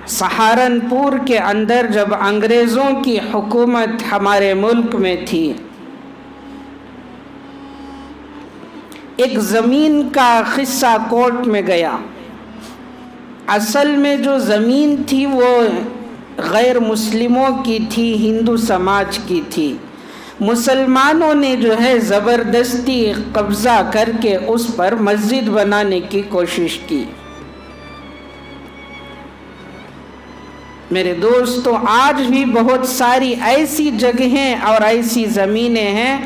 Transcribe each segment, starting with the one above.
سہارنپور کے اندر جب انگریزوں کی حکومت ہمارے ملک میں تھی، ایک زمین کا قصہ کورٹ میں گیا۔ اصل میں جو زمین تھی وہ غیر مسلموں کی تھی، ہندو سماج کی تھی۔ مسلمانوں نے جو ہے زبردستی قبضہ کر کے اس پر مسجد بنانے کی کوشش کی۔ میرے دوستو، آج بھی بہت ساری ایسی جگہیں اور ایسی زمینیں ہیں،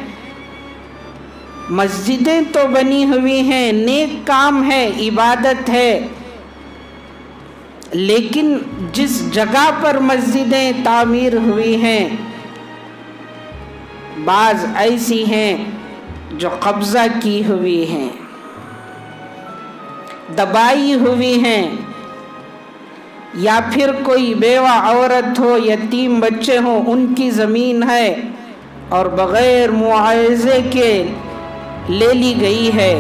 مسجدیں تو بنی ہوئی ہیں، نیک کام ہے، عبادت ہے، لیکن جس جگہ پر مسجدیں تعمیر ہوئی ہیں بعض ایسی ہیں جو قبضہ کی ہوئی ہیں، دبائی ہوئی ہیں، یا پھر کوئی بیوہ عورت ہو، یتیم بچے ہوں، ان کی زمین ہے اور بغیر معاوضے کے لے لی گئی ہے،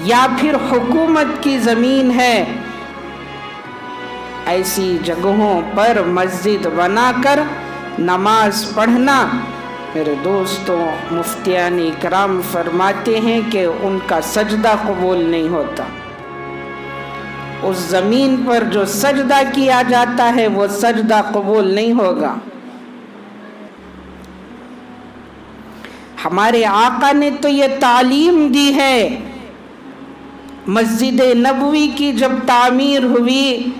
یا پھر حکومت کی زمین ہے۔ ایسی جگہوں پر مسجد بنا کر نماز پڑھنا، میرے دوستوں، مفتیان اکرام فرماتے ہیں کہ ان کا سجدہ قبول نہیں ہوتا۔ اس زمین پر جو سجدہ کیا جاتا ہے وہ سجدہ قبول نہیں ہوگا۔ ہمارے آقا نے تو یہ تعلیم دی ہے۔ مسجد نبوی کی جب تعمیر ہوئی،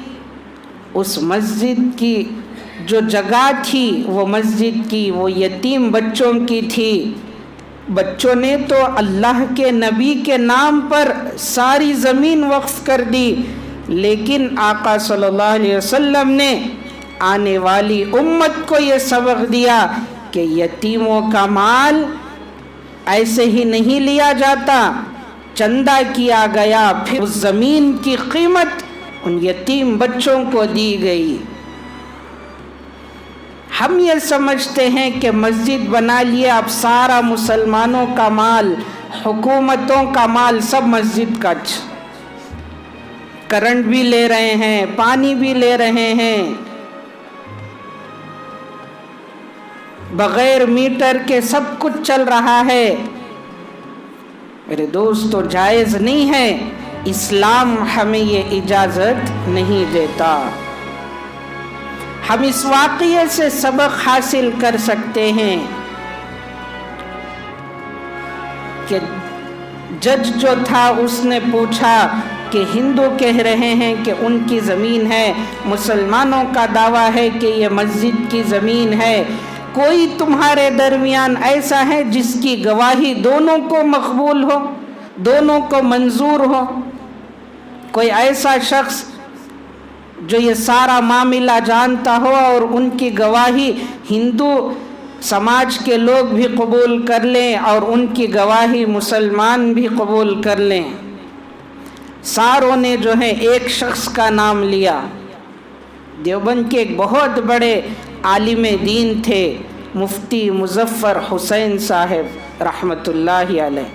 اس مسجد کی جو جگہ تھی وہ مسجد کی وہ یتیم بچوں کی تھی۔ بچوں نے تو اللہ کے نبی کے نام پر ساری زمین وقف کر دی، لیکن آقا صلی اللہ علیہ وسلم نے آنے والی امت کو یہ سبق دیا کہ یتیموں کا مال ایسے ہی نہیں لیا جاتا، چندہ کیا گیا، پھر اس زمین کی قیمت ان یتیم بچوں کو دی گئی۔ ہم یہ سمجھتے ہیں کہ مسجد بنا لیے، اب سارا مسلمانوں کا مال، حکومتوں کا مال سب مسجد کا، کرنٹ بھی لے رہے ہیں، پانی بھی لے رہے ہیں، بغیر میٹر کے سب کچھ چل رہا ہے۔ میرے دوستو، جائز نہیں ہے، اسلام ہمیں یہ اجازت نہیں دیتا۔ ہم اس واقعے سے سبق حاصل کر سکتے ہیں کہ جج جو تھا اس نے پوچھا کہ ہندو کہہ رہے ہیں کہ ان کی زمین ہے، مسلمانوں کا دعویٰ ہے کہ یہ مسجد کی زمین ہے، کوئی تمہارے درمیان ایسا ہے جس کی گواہی دونوں کو مقبول ہو، دونوں کو منظور ہو؟ کوئی ایسا شخص جو یہ سارا معاملہ جانتا ہو اور ان کی گواہی ہندو سماج کے لوگ بھی قبول کر لیں اور ان کی گواہی مسلمان بھی قبول کر لیں؟ ساروں نے جو ہے ایک شخص کا نام لیا۔ دیوبند کے ایک بہت بڑے عالم دین تھے، مفتی مظفر حسین صاحب رحمۃ اللہ علیہ،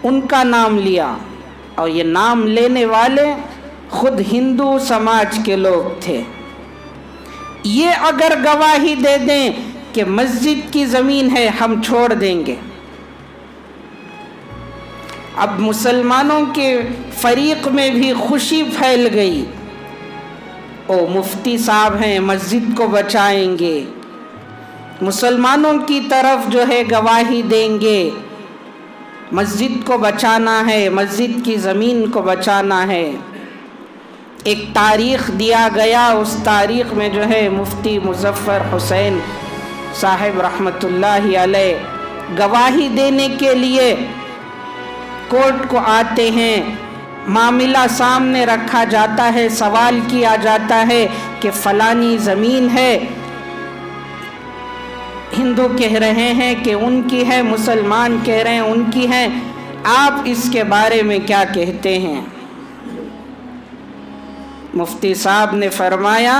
ان کا نام لیا، اور یہ نام لینے والے خود ہندو سماج کے لوگ تھے۔ یہ اگر گواہی دے دیں کہ مسجد کی زمین ہے، ہم چھوڑ دیں گے۔ اب مسلمانوں کے فریق میں بھی خوشی پھیل گئی، او مفتی صاحب ہیں، مسجد کو بچائیں گے، مسلمانوں کی طرف جو ہے گواہی دیں گے، مسجد کو بچانا ہے، مسجد کی زمین کو بچانا ہے۔ ایک تاریخ دیا گیا، اس تاریخ میں جو ہے مفتی مظفر حسین صاحب رحمۃ اللہ علیہ گواہی دینے کے لیے کورٹ کو آتے ہیں، معاملہ سامنے رکھا جاتا ہے، سوال کیا جاتا ہے کہ فلانی زمین ہے، ہندو کہہ رہے ہیں کہ ان کی ہے، مسلمان کہہ رہے ہیں ان کی ہے، آپ اس کے بارے میں کیا کہتے ہیں؟ مفتی صاحب نے فرمایا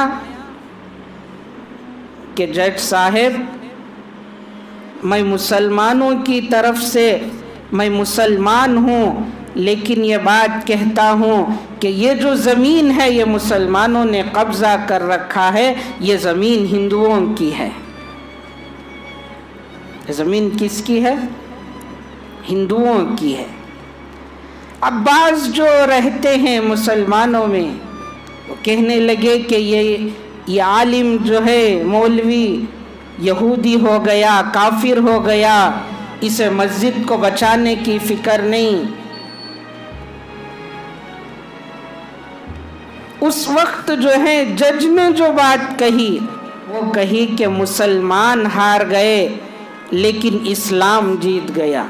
کہ جج صاحب، میں مسلمانوں کی طرف سے، میں مسلمان ہوں، لیکن یہ بات کہتا ہوں کہ یہ جو زمین ہے یہ مسلمانوں نے قبضہ کر رکھا ہے، یہ زمین ہندوؤں کی ہے۔ زمین کس کی ہے؟ ہندوؤں کی ہے۔ اب بعض جو رہتے ہیں مسلمانوں میں وہ کہنے لگے کہ یہ عالم جو ہے مولوی یہودی ہو گیا، کافر ہو گیا، اسے مسجد کو بچانے کی فکر نہیں۔ اس وقت جو ہے جج نے جو بات کہی وہ کہی کہ مسلمان ہار گئے لیکن اسلام جیت گیا۔